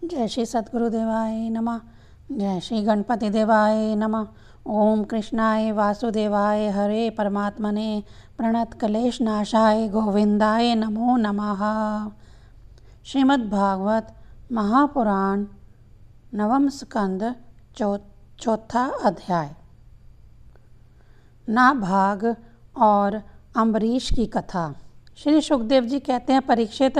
जय श्री सद्गुरुदेवाय नमः। जय श्री गणपति देवाय नमः। ओम कृष्णाय वासुदेवाय हरे परमात्मने प्रणत क्लेश नाशाय गोविंदाय नमो नमः। श्रीमद् भागवत महापुराण नवम स्कंद चौथा अध्याय। नाभाग और अम्बरीश की कथा। श्री सुखदेव जी कहते हैं, परीक्षित,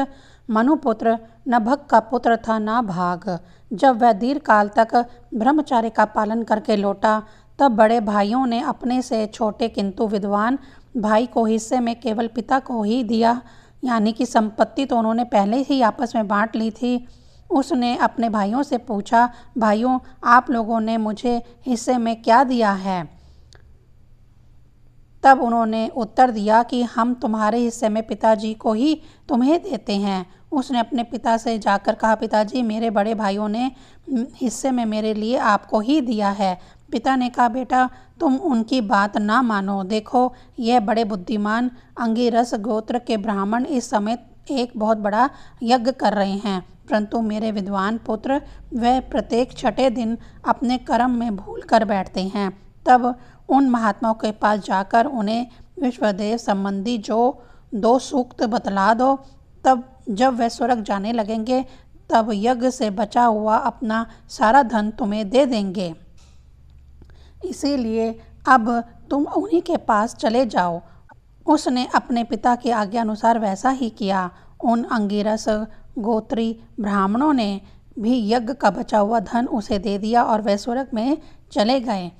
मनुपुत्र नभग का पुत्र था नाभाग। जब वह दीर्घ काल तक ब्रह्मचर्य का पालन करके लौटा, तब बड़े भाइयों ने अपने से छोटे किंतु विद्वान भाई को हिस्से में केवल पिता को ही दिया, यानी कि संपत्ति तो उन्होंने पहले ही आपस में बांट ली थी। उसने अपने भाइयों से पूछा, भाइयों, आप लोगों ने मुझे हिस्से में क्या दिया है? तब उन्होंने उत्तर दिया कि हम तुम्हारे हिस्से में पिताजी को ही तुम्हें देते हैं। उसने अपने पिता से जाकर कहा, पिताजी, मेरे बड़े भाइयों ने हिस्से में मेरे लिए आपको ही दिया है। पिता ने कहा, बेटा, तुम उनकी बात ना मानो। देखो, यह बड़े बुद्धिमान अंगिरस गोत्र के ब्राह्मण इस समय एक बहुत बड़ा यज्ञ कर रहे हैं, परंतु मेरे विद्वान पुत्र वह प्रत्येक छठे दिन अपने कर्म में भूल कर बैठते हैं। तब उन महात्माओं के पास जाकर उन्हें विश्वदेव संबंधी जो 2 सूक्त बतला दो। तब जब वह स्वर्ग जाने लगेंगे, तब यज्ञ से बचा हुआ अपना सारा धन तुम्हें दे देंगे। इसीलिए अब तुम उन्हीं के पास चले जाओ। उसने अपने पिता की आज्ञा अनुसार वैसा ही किया। उन अंगिरस गोत्री ब्राह्मणों ने भी यज्ञ का बचा हुआ धन उसे दे दिया और वह स्वर्ग में चले गए।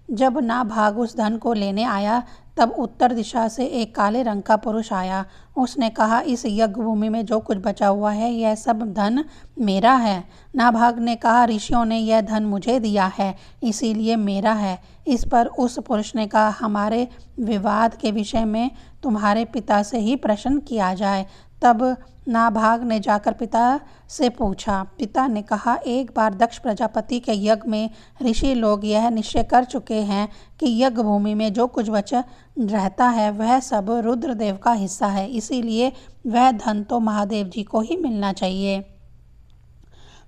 जब नाभाग उस धन को लेने आया, तब उत्तर दिशा से एक काले रंग का पुरुष आया। उसने कहा, इस यज्ञ भूमि में जो कुछ बचा हुआ है, यह सब धन मेरा है। नाभाग ने कहा, ऋषियों ने यह धन मुझे दिया है, इसीलिए मेरा है। इस पर उस पुरुष ने कहा, हमारे विवाद के विषय में तुम्हारे पिता से ही प्रश्न किया जाए। तब नाभाग ने जाकर पिता से पूछा। पिता ने कहा, एक बार दक्ष प्रजापति के यज्ञ में ऋषि लोग यह निश्चय कर चुके हैं कि यज्ञ भूमि में जो कुछ बचा रहता है वह सब रुद्रदेव का हिस्सा है, इसीलिए वह धन तो महादेव जी को ही मिलना चाहिए।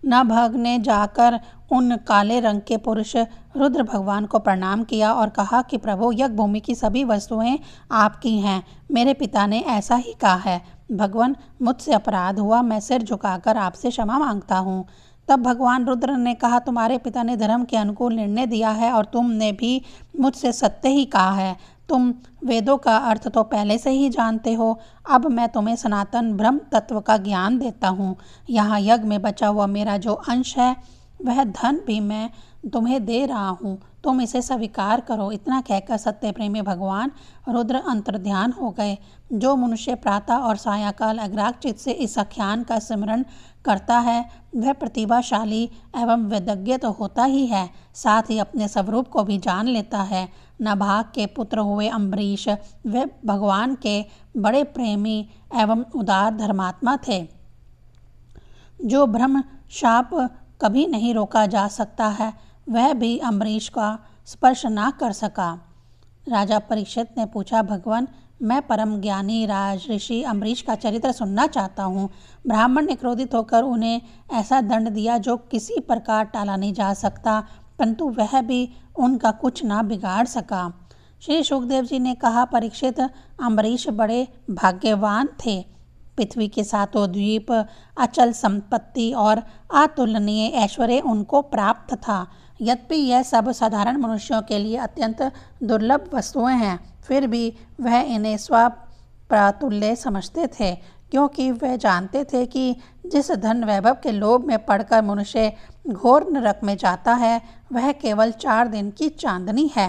नाभाग ने जाकर उन काले रंग के पुरुष रुद्र भगवान को प्रणाम किया और कहा कि प्रभु, यज्ञ भूमि की सभी वस्तुएं आपकी हैं। मेरे पिता ने ऐसा ही कहा है। भगवान, मुझसे अपराध हुआ, मैं सिर झुकाकर आपसे क्षमा मांगता हूँ। तब भगवान रुद्र ने कहा, तुम्हारे पिता ने धर्म के अनुकूल निर्णय दिया है और तुमने भी मुझसे सत्य ही कहा है। तुम वेदों का अर्थ तो पहले से ही जानते हो। अब मैं तुम्हें सनातन ब्रह्म तत्व का ज्ञान देता हूँ। यहाँ यज्ञ में बचा हुआ मेरा जो अंश है, वह धन भी मैं तुम्हें दे रहा हूँ, तुम इसे स्वीकार करो। इतना कहकर सत्य प्रेमी भगवान रुद्र अंतर्ध्यान हो गए। जो मनुष्य प्रातः और सायंकाल अग्राचित से इस आख्यान का स्मरण करता है, वह प्रतिभाशाली एवं वेदज्ञ तो होता ही है, साथ ही अपने स्वरूप को भी जान लेता है। नाभाग के पुत्र हुए अम्बरीश वे भगवान के बड़े प्रेमी एवं उदार धर्मात्मा थे। जो ब्रह्म शाप कभी नहीं रोका जा सकता है, वह भी अम्बरीश का स्पर्श ना कर सका। राजा परीक्षित ने पूछा, भगवान, मैं परम ज्ञानी राज ऋषि अम्बरीश का चरित्र सुनना चाहता हूँ। ब्राह्मण ने क्रोधित होकर उन्हें ऐसा दंड दिया जो किसी प्रकार टाला नहीं जा सकता, परंतु वह भी उनका कुछ ना बिगाड़ सका। श्री सुखदेव जी ने कहा, परीक्षित, अम्बरीश बड़े भाग्यवान थे। पृथ्वी के 7 द्वीप, अचल संपत्ति और अतुलनीय ऐश्वर्य उनको प्राप्त था। यद्यपि यह सब साधारण मनुष्यों के लिए अत्यंत दुर्लभ वस्तुएं हैं, फिर भी वह इन्हें स्वप्रातुल्य समझते थे, क्योंकि वह जानते थे कि जिस धन वैभव के लोभ में पड़कर मनुष्य घोर नरक में जाता है, वह केवल 4 दिन की चांदनी है।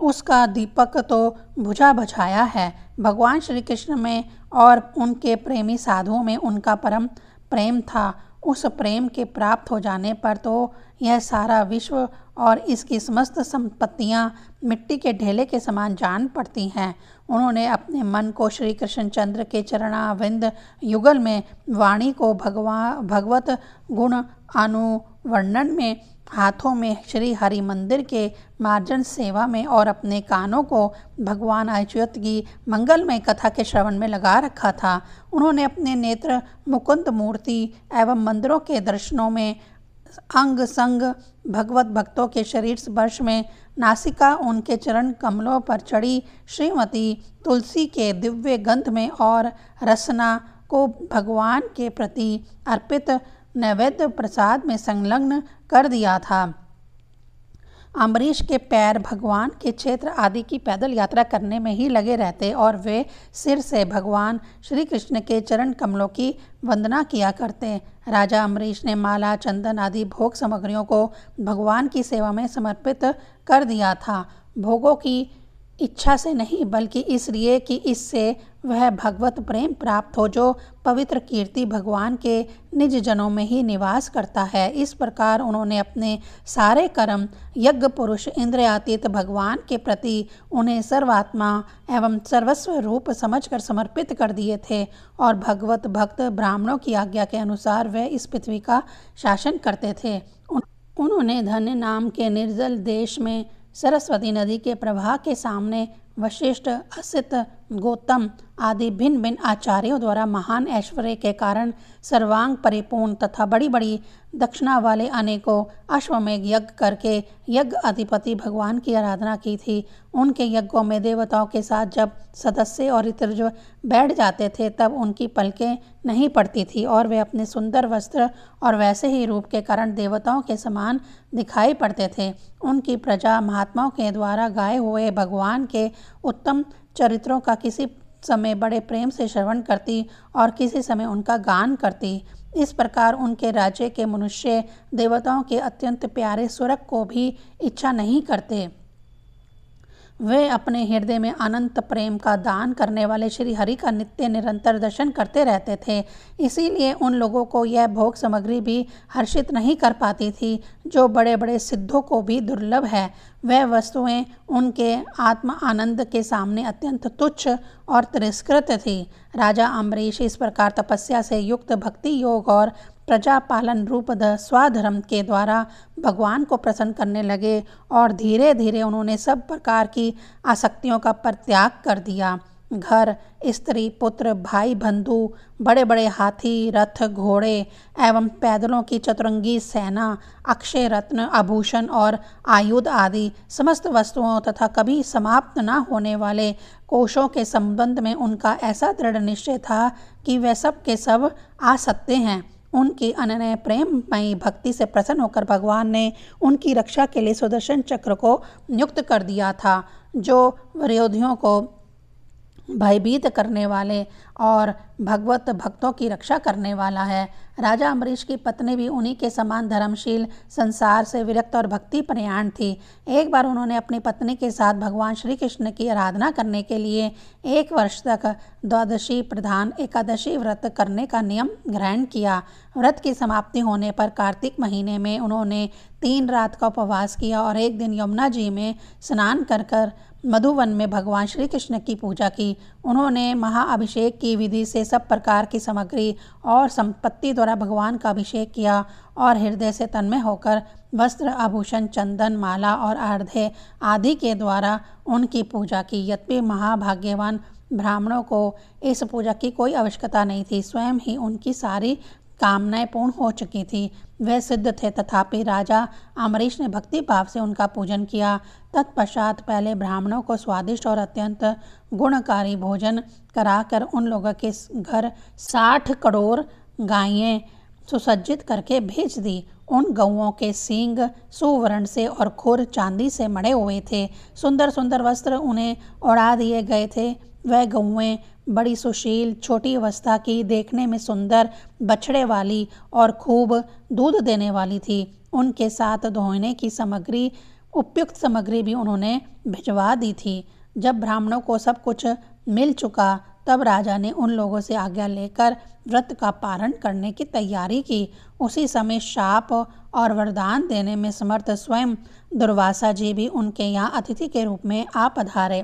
उसका दीपक तो बुझा बुझाया है। भगवान श्री कृष्ण में और उनके प्रेमी साधुओं में उनका परम प्रेम था। उस प्रेम के प्राप्त हो जाने पर तो यह सारा विश्व और इसकी समस्त संपत्तियां मिट्टी के ढेले के समान जान पड़ती हैं। उन्होंने अपने मन को श्री कृष्णचंद्र के चरणाविंद युगल में, वाणी को भगवत गुण अनुवर्णन में हाथों में श्री हरि मंदिर के मार्जन सेवा में और अपने कानों को भगवान अच्युत की मंगलमय कथा के श्रवण में लगा रखा था। उन्होंने अपने नेत्र मुकुंद मूर्ति एवं मंदिरों के दर्शनों में, अंग संग भगवत भक्तों के शरीर स्पर्श में, नासिका उनके चरण कमलों पर चढ़ी श्रीमती तुलसी के दिव्य गंध में और रसना को भगवान के प्रति अर्पित नैवेद्य प्रसाद में संलग्न कर दिया था। अम्बरीश के पैर भगवान के क्षेत्र आदि की पैदल यात्रा करने में ही लगे रहते और वे सिर से भगवान श्री कृष्ण के चरण कमलों की वंदना किया करते। राजा अम्बरीश ने माला, चंदन आदि भोग सामग्रियों को भगवान की सेवा में समर्पित कर दिया था। भोगों की इच्छा से नहीं, बल्कि इसलिए कि इससे वह भगवत प्रेम प्राप्त हो जो पवित्र कीर्ति भगवान के निज जनों में ही निवास करता है। इस प्रकार उन्होंने अपने सारे कर्म यज्ञ पुरुष इंद्रियातीत भगवान के प्रति उन्हें सर्वात्मा एवं सर्वस्व रूप समझकर समर्पित कर दिए थे और भगवत भक्त ब्राह्मणों की आज्ञा के अनुसार वे इस पृथ्वी का शासन करते थे। उन्होंने धन्य नाम के निर्जल देश में सरस्वती नदी के प्रवाह के सामने वशिष्ठ, असित, गौतम आदि भिन्न भिन्न आचार्यों द्वारा महान ऐश्वर्य के कारण सर्वांग परिपूर्ण तथा बड़ी बड़ी दक्षिणा वाले अनेकों अश्वमेघ यज्ञ करके यज्ञ अधिपति भगवान की आराधना की थी। उनके यज्ञों में देवताओं के साथ जब सदस्य और ऋतुज बैठ जाते थे तब उनकी पलकें नहीं पड़ती थी और वे अपने सुंदर वस्त्र और वैसे ही रूप के कारण देवताओं के समान दिखाई पड़ते थे। उनकी प्रजा महात्माओं के द्वारा गाए हुए भगवान के उत्तम चरित्रों का किसी समय बड़े प्रेम से श्रवण करती और किसी समय उनका गान करती। इस प्रकार उनके राज्य के मनुष्य देवताओं के अत्यंत प्यारे सुरग को भी इच्छा नहीं करते। वे अपने हृदय में अनंत प्रेम का दान करने वाले श्री हरि का नित्य निरंतर दर्शन करते रहते थे। इसीलिए उन लोगों को यह भोग सामग्री भी हर्षित नहीं कर पाती थी जो बड़े बड़े सिद्धों को भी दुर्लभ है। वह वस्तुएं उनके आत्मा आनंद के सामने अत्यंत तुच्छ और तिरस्कृत थी। राजा अम्बरीश इस प्रकार तपस्या से युक्त भक्ति योग और प्रजा पालन रूप स्वाधर्म के द्वारा भगवान को प्रसन्न करने लगे और धीरे धीरे उन्होंने सब प्रकार की आसक्तियों का परित्याग कर दिया। घर, स्त्री, पुत्र, भाई, बंधु, बड़े बड़े हाथी, रथ, घोड़े एवं पैदलों की चतुरंगी सेना, अक्षय रत्न, आभूषण और आयुध आदि समस्त वस्तुओं तथा कभी समाप्त न होने वाले कोशों के संबंध में उनका ऐसा दृढ़ निश्चय था कि वे सब के सब आ सकते हैं। उनकी अनन्य प्रेममयी भक्ति से प्रसन्न होकर भगवान ने उनकी रक्षा के लिए सुदर्शन चक्र को नियुक्त कर दिया था जो विरोधियों को भयभीत करने वाले और भगवत भक्तों की रक्षा करने वाला है। राजा अम्बरीश की पत्नी भी उन्हीं के समान धर्मशील, संसार से विरक्त और भक्ति प्रयाण थी। एक बार उन्होंने अपनी पत्नी के साथ भगवान श्री कृष्ण की आराधना करने के लिए 1 वर्ष तक द्वादशी प्रधान एकादशी व्रत करने का नियम ग्रहण किया। व्रत की समाप्ति होने पर कार्तिक महीने में उन्होंने 3 रात का उपवास किया और एक दिन यमुना जी में स्नान कर मधुवन में भगवान श्री कृष्ण की पूजा की। उन्होंने महाअभिषेक की विधि से सब प्रकार की सामग्री और संपत्ति द्वारा भगवान का अभिषेक किया और हृदय से तन्मय होकर वस्त्र, आभूषण, चंदन, माला और अर्घ्य आदि के द्वारा उनकी पूजा की। यद्यपि महाभाग्यवान ब्राह्मणों को इस पूजा की कोई आवश्यकता नहीं थी, स्वयं ही उनकी सारी कामनाएं पूर्ण हो चुकी थी। वे सिद्ध थे, तथापि राजा अम्बरीश ने भक्ति भाव से उनका पूजन किया। तत्पश्चात पहले ब्राह्मणों को स्वादिष्ट और अत्यंत गुणकारी भोजन कराकर उन लोगों के घर 60 करोड़ गायें सुसज्जित करके भेज दी। उन गौओं के सींग सुवर्ण से और खुर चांदी से मढ़े हुए थे। सुंदर सुंदर वस्त्र उन्हें ओढ़ा दिए गए थे। वह गौएं बड़ी सुशील, छोटी अवस्था की, देखने में सुंदर, बछड़े वाली और खूब दूध देने वाली थी। उनके साथ धोने की सामग्री, उपयुक्त सामग्री भी उन्होंने भिजवा दी थी। जब ब्राह्मणों को सब कुछ मिल चुका तब राजा ने उन लोगों से आज्ञा लेकर व्रत का पारण करने की तैयारी की। उसी समय शाप और वरदान देने में समर्थ स्वयं दुर्वासा जी भी उनके यहाँ अतिथि के रूप में आ पधारे।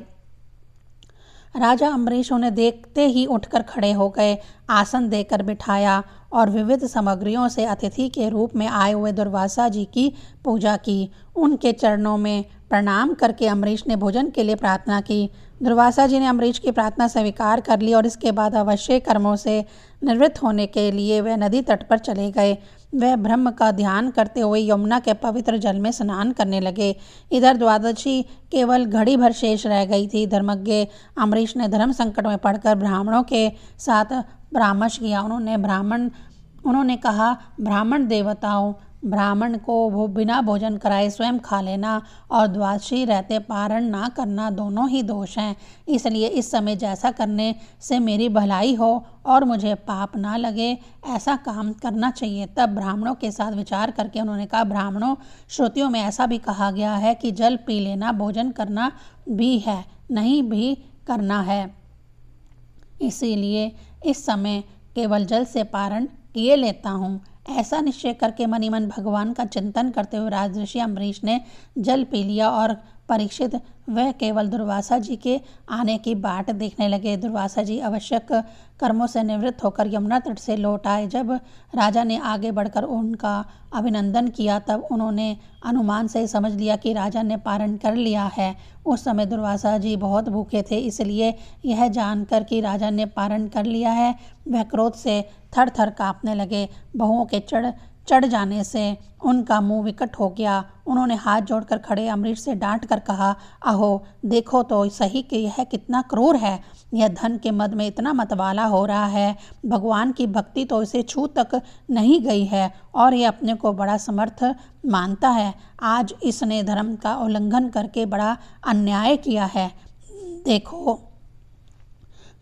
राजा अम्बरीश उन्हें देखते ही उठकर खड़े हो गए, आसन देकर बिठाया और विविध सामग्रियों से अतिथि के रूप में आए हुए दुर्वासा जी की पूजा की। उनके चरणों में प्रणाम करके अम्बरीश ने भोजन के लिए प्रार्थना की। दुर्वासा जी ने अम्बरीश की प्रार्थना स्वीकार कर ली और इसके बाद आवश्यक कर्मों से निवृत्त होने के लिए वह नदी तट पर चले गए। वह ब्रह्म का ध्यान करते हुए यमुना के पवित्र जल में स्नान करने लगे। इधर द्वादशी केवल घड़ी भर शेष रह गई थी। धर्मज्ञ अम्बरीश ने धर्म संकट में पड़कर ब्राह्मणों के साथ परामर्श किया। उन्होंने कहा, ब्राह्मण देवताओं, ब्राह्मण को वो बिना भोजन कराए स्वयं खा लेना और द्वादशी रहते पारण ना करना दोनों ही दोष हैं। इसलिए इस समय जैसा करने से मेरी भलाई हो और मुझे पाप ना लगे, ऐसा काम करना चाहिए। तब ब्राह्मणों के साथ विचार करके उन्होंने कहा, ब्राह्मणों, श्रुतियों में ऐसा भी कहा गया है कि जल पी लेना भोजन करना भी है, नहीं भी करना है। इसीलिए इस समय केवल जल से पारण किए लेता हूँ। ऐसा निश्चय करके मनी मन भगवान का चिंतन करते हुए राजऋषि अम्बरीश ने जल पी लिया और परीक्षित वह केवल दुर्वासा जी के आने की बाट देखने लगे। दुर्वासा जी आवश्यक कर्मों से निवृत्त होकर यमुना तट से लौट आए। जब राजा ने आगे बढ़कर उनका अभिनंदन किया तब उन्होंने अनुमान से समझ लिया कि राजा ने पारण कर लिया है। उस समय दुर्वासा जी बहुत भूखे थे, इसलिए यह जानकर कि राजा ने पारण कर लिया है वह क्रोध से थर थर काँपने लगे। बहुओं के चढ़ जाने से उनका मुंह विकट हो गया। उन्होंने हाथ जोड़कर खड़े अम्बरीश से डांट कर कहा, अहो देखो तो सही कि यह कितना क्रूर है। यह धन के मद में इतना मतवाला हो रहा है। भगवान की भक्ति तो इसे छू तक नहीं गई है और यह अपने को बड़ा समर्थ मानता है। आज इसने धर्म का उल्लंघन करके बड़ा अन्याय किया है। देखो,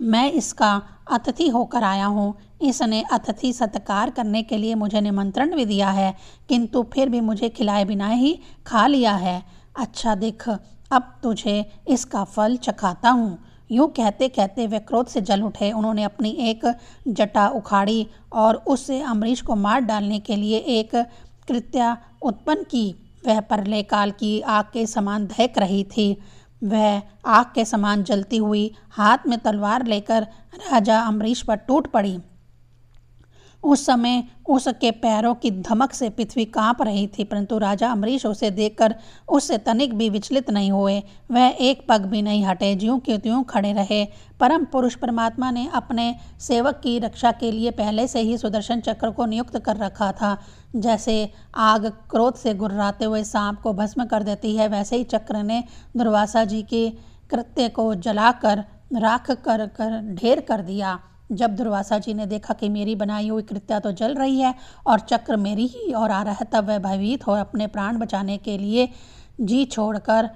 मैं इसका अतिथि होकर आया हूँ। इसने अतिथि सत्कार करने के लिए मुझे निमंत्रण भी दिया है, किंतु फिर भी मुझे खिलाए बिना ही खा लिया है। अच्छा देख, अब तुझे इसका फल चखाता हूँ। यूँ कहते कहते वे क्रोध से जल उठे। उन्होंने अपनी एक जटा उखाड़ी और उससे अम्बरीश को मार डालने के लिए एक कृत्या उत्पन्न की। वह परले काल की आग के समान दहक रही थी। वह आग के समान जलती हुई हाथ में तलवार लेकर राजा अम्बरीश पर टूट पड़ी। उस समय उसके पैरों की धमक से पृथ्वी कांप रही थी, परंतु राजा अम्बरीश उसे देखकर उससे तनिक भी विचलित नहीं हुए। वह एक पग भी नहीं हटे, ज्यों के त्यों खड़े रहे। परम पुरुष परमात्मा ने अपने सेवक की रक्षा के लिए पहले से ही सुदर्शन चक्र को नियुक्त कर रखा था। जैसे आग क्रोध से गुर्राते हुए सांप को भस्म कर देती है, वैसे ही चक्र ने दुर्वासा जी के कृत्य को जलाकर राख कर ढेर कर दिया। जब दुर्वासा जी ने देखा कि मेरी बनाई हुई कृत्या तो जल रही है और चक्र मेरी ही ओर आ रहा है, तब वह भयभीत हो अपने प्राण बचाने के लिए जी छोड़कर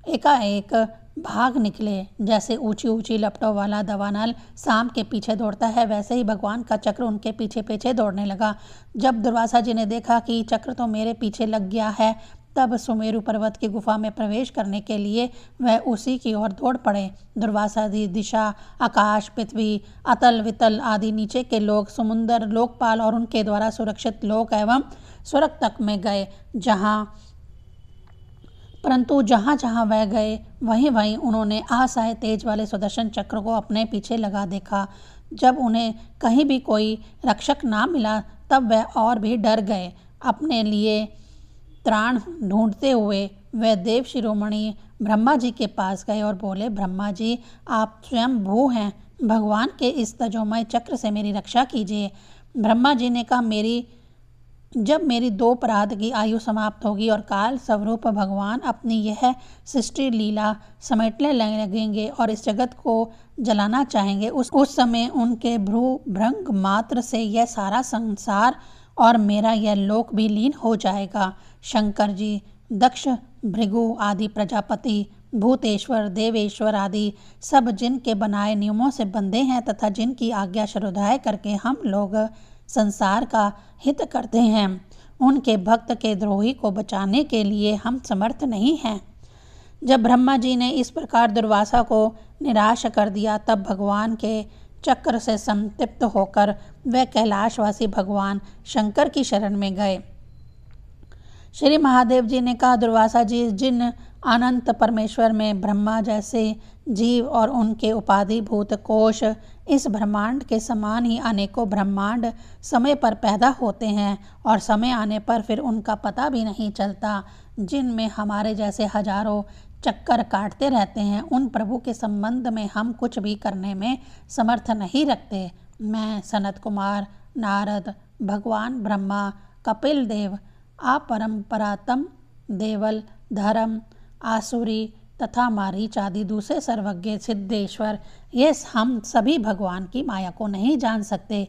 एकाएक भाग निकले। जैसे ऊंची ऊंची लपटों वाला दवानल सांप के पीछे दौड़ता है, वैसे ही भगवान का चक्र उनके पीछे पीछे दौड़ने लगा। जब दुर्वासा जी ने देखा कि चक्र तो मेरे पीछे लग गया है, तब सुमेरु पर्वत की गुफा में प्रवेश करने के लिए वह उसी की ओर दौड़ पड़े। दुर्वासा जी दिशा, आकाश, पृथ्वी, अतल वितल आदि नीचे के लोक, समुद्र, लोकपाल और उनके द्वारा सुरक्षित लोक एवं स्वर्ग तक में गए। परंतु जहाँ जहाँ वह गए वहीं वहीं उन्होंने असहाय तेज वाले सुदर्शन चक्र को अपने पीछे लगा देखा। जब उन्हें कहीं भी कोई रक्षक ना मिला तब वह और भी डर गए। अपने लिए त्राण ढूंढते हुए वह देव शिरोमणि ब्रह्मा जी के पास गए और बोले, ब्रह्मा जी, आप स्वयं भू हैं, भगवान के इस तजोमय चक्र से मेरी रक्षा कीजिए। ब्रह्मा जी ने कहा, जब मेरी 2 अपराध की आयु समाप्त होगी और काल स्वरूप भगवान अपनी यह सृष्टि लीला समेटने लगेंगे और इस जगत को जलाना चाहेंगे, उस समय उनके भ्रंग मात्र से यह सारा संसार और मेरा यह लोक भी लीन हो जाएगा। शंकर जी, दक्ष, भृगु आदि प्रजापति, भूतेश्वर, देवेश्वर आदि सब जिनके बनाए नियमों से बंधे हैं तथा जिनकी आज्ञा श्रद्धाएं करके हम लोग संसार का हित करते हैं, उनके भक्त के द्रोही को बचाने के लिए हम समर्थ नहीं हैं। जब ब्रह्मा जी ने इस प्रकार दुर्वासा को निराश कर दिया, तब भगवान के चक्र से संतृप्त होकर वह कैलाशवासी भगवान शंकर की शरण में गए। श्री महादेव जी ने कहा, दुर्वासा जी, जिन अनंत परमेश्वर में ब्रह्मा जैसे जीव और उनके उपाधिभूत कोश इस ब्रह्मांड के समान ही अनेकों ब्रह्मांड समय पर पैदा होते हैं और समय आने पर फिर उनका पता भी नहीं चलता, जिनमें हमारे जैसे हजारों चक्कर काटते रहते हैं। उन प्रभु के संबंध में हम कुछ भी करने में समर्थ नहीं रखते। मैं, सनत कुमार, नारद, भगवान ब्रह्मा, कपिल देव, अपरंपरातम, देवल, धर्म, आसुरी तथा मारीच आदि दूसरे सर्वज्ञ सिद्धेश्वर, ये हम सभी भगवान की माया को नहीं जान सकते,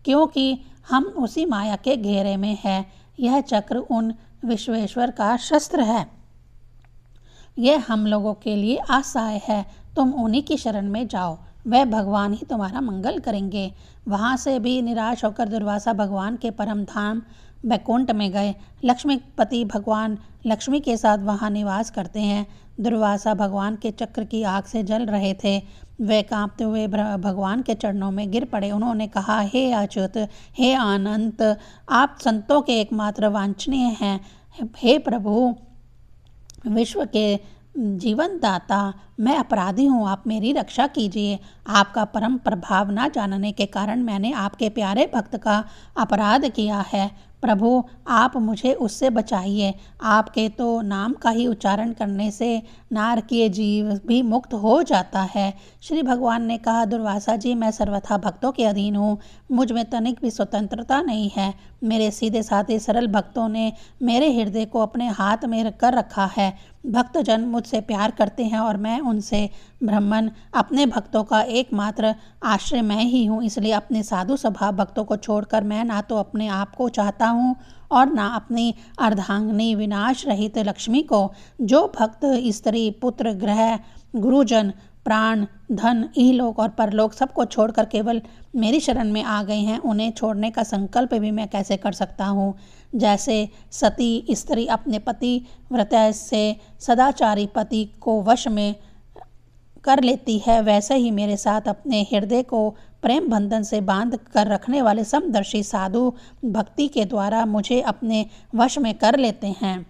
क्योंकि हम उसी माया के घेरे में हैं। यह चक्र उन विश्वेश्वर का शस्त्र है। यह हम लोगों के लिए आशाएं है। तुम उन्हीं की शरण में जाओ, वह भगवान ही तुम्हारा मंगल करेंगे। वहाँ से भी निराश होकर दुर्वासा भगवान के परम धाम वैकुंठ में गए। लक्ष्मीपति भगवान लक्ष्मी के साथ वहाँ निवास करते हैं। दुर्वासा भगवान के चक्र की आग से जल रहे थे। वे कांपते हुए भगवान के चरणों में गिर पड़े। उन्होंने कहा, हे अच्युत, हे अनंत, आप संतों के एकमात्र वांछनीय हैं। हे प्रभु, विश्व के जीवन दाता, मैं अपराधी हूँ, आप मेरी रक्षा कीजिए। आपका परम प्रभाव न जानने के कारण मैंने आपके प्यारे भक्त का अपराध किया है। प्रभु, आप मुझे उससे बचाइए। आपके तो नाम का ही उच्चारण करने से नारकीय जीव भी मुक्त हो जाता है। श्री भगवान ने कहा, दुर्वासा जी, मैं सर्वथा भक्तों के अधीन हूँ, मुझ में तनिक भी स्वतंत्रता नहीं है। मेरे सीधे साधे सरल भक्तों ने मेरे हृदय को अपने हाथ में कर रखा है। भक्तजन मुझसे प्यार करते हैं और मैं उनसे। ब्राह्मण, अपने भक्तों का एकमात्र आश्रय मैं ही हूँ, इसलिए अपने साधु स्वभाव भक्तों को छोड़कर मैं ना तो अपने आप को चाहता हूँ और ना अपनी अर्धांगिनी विनाश रहित लक्ष्मी को। जो भक्त स्त्री, पुत्र, गृह, गुरुजन, प्राण, धन, इहलोक और परलोक सबको छोड़कर केवल मेरी शरण में आ गए हैं, उन्हें छोड़ने का संकल्प भी मैं कैसे कर सकता हूँ। जैसे सती स्त्री अपने पति व्रत से सदाचारी पति को वश में कर लेती है, वैसे ही मेरे साथ अपने हृदय को प्रेम बंधन से बांध कर रखने वाले समदर्शी साधु भक्ति के द्वारा मुझे अपने वश में कर लेते हैं।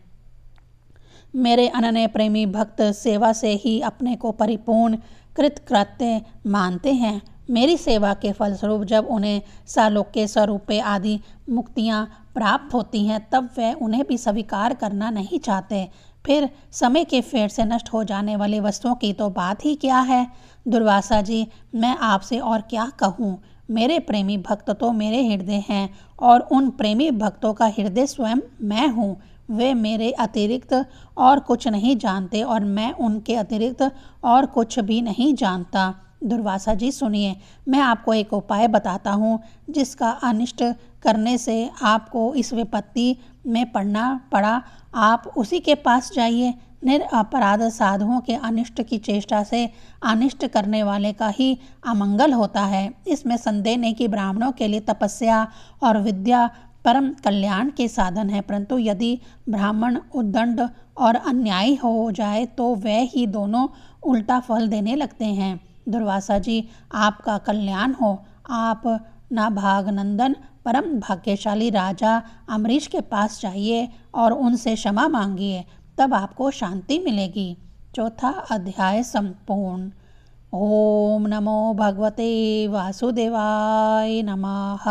मेरे अनन्य प्रेमी भक्त सेवा से ही अपने को परिपूर्ण कृतकृत्य मानते हैं। मेरी सेवा के फलस्वरूप जब उन्हें सालोक्य, स्वरूपे आदि मुक्तियाँ प्राप्त होती हैं, तब वे उन्हें भी स्वीकार करना नहीं चाहते। फिर समय के फेर से नष्ट हो जाने वाली वस्तुओं की तो बात ही क्या है। दुर्वासा जी, मैं आपसे और क्या कहूँ। मेरे प्रेमी भक्त तो मेरे हृदय हैं और उन प्रेमी भक्तों का हृदय स्वयं मैं हूँ। वे मेरे अतिरिक्त और कुछ नहीं जानते और मैं उनके अतिरिक्त और कुछ भी नहीं जानता। दुर्वासा जी सुनिए, मैं आपको एक उपाय बताता हूँ जिसका अनिष्ट करने से आपको इस विपत्ति में पड़ना पड़ा। आप उसी के पास जाइए। निरपराध साधुओं के अनिष्ट की चेष्टा से अनिष्ट करने वाले का ही अमंगल होता है। इसमें संदेह नहीं कि ब्राह्मणों के लिए तपस्या और विद्या परम कल्याण के साधन है, परंतु यदि ब्राह्मण उद्दंड और अन्यायी हो जाए तो वे ही दोनों उल्टा फल देने लगते हैं। दुर्वासा जी, आपका कल्याण हो। आप नाभागनंदन परम भाग्यशाली राजा अम्बरीश के पास जाइए और उनसे क्षमा मांगिए, तब आपको शांति मिलेगी। चौथा अध्याय संपूर्ण। ओम नमो भगवते वासुदेवाय नमः।